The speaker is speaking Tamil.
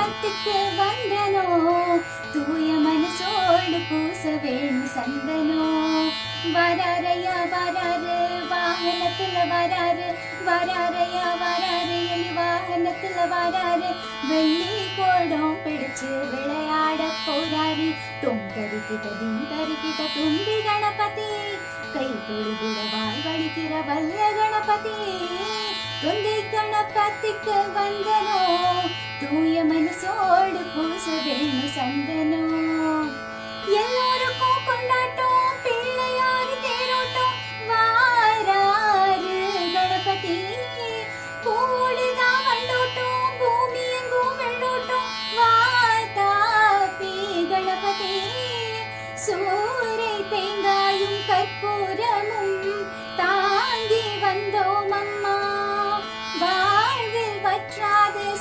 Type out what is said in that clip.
கணபதிக்கு வந்தனோ, தூய மனசோடு பூச வேணும் சந்தனோ. வராரையா வராரு வாகனத்துல வராரு, வராரையா வராரு எலி வாகனத்துல வராரு. வெள்ளி கோடம் பிடிச்சு விளையாட போறாரு. தொங்கரிக்கிட்ட திங்கரிக்கிட்ட தும்பி கணபதி, கை தொழுகிற வாழ்வழிக்கிற வல்ல கணபதி. தொந்தை கணபதிக்கு வந்தனோ, தூய மனசோடு பூச வேணும் சந்தனோ.